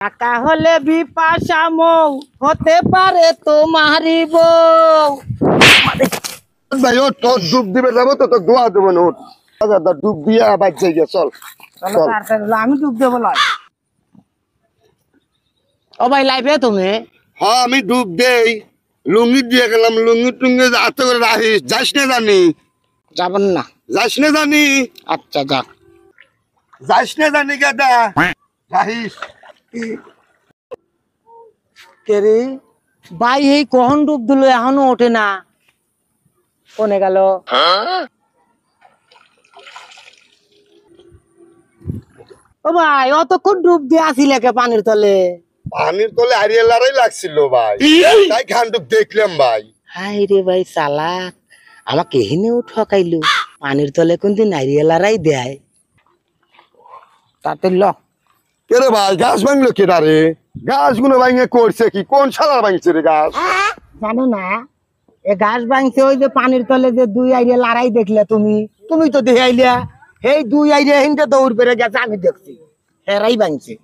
টাকা হলে বিপাশা মৌ হতে পারে তোমারই বউ। ভাই ও তোর ডুব দিবে যাবো তো তোর দোয়া দেবো না ডুব দিয়ে বাচ্চা গিয়ে চল চলো তাড়াতাড়ি চলো, আমি ডুব দেবো লয়। ও ভাই লাইফে তুমি হ্যাঁ আমি ডুব দেই লুঙ্গি দিয়ে গেলাম লুঙ্গি টুঙ্গি হাতে করে রাখিস যাস না জানি যাবেন না? যাস না জানি আচ্ছা যাক। যাস না জানি গাদা রাখিস কেরে ভাই এই কখন ডুব দিল এখনো ওঠে না, কোনে গেল? ও ভাই অতক্ষণ ডুব দিয়ে আসিলে কে পানির তলে? পানির তলে আরিয়ালারই লাগছিল ভাই তাই খানটুক দেখলাম ভাই। হাই রে ভাই চালাক, আমাকে এখানেও ঠকাইলো। পানির তলে কোনদিন নারিয়েলারাই দেয়। তাতে ল কে ভাই গাছ ভাঙলো কেটা রে? গাছ গুলো ভাঙে করছে কি? কোন শালার ভাঙছে রে গাছ? জানো না এ গাছ ভাঙছে ওই যে পানির তলে যে দুই আইডিয়া লড়াই দেখলে তুমি, তুমি তো দেখে আইলিয়া। এই দুই আইডিয়া হিন্দে দৌড় পেরে গেছে, আমি দেখছি হেরাই ভাঙছে।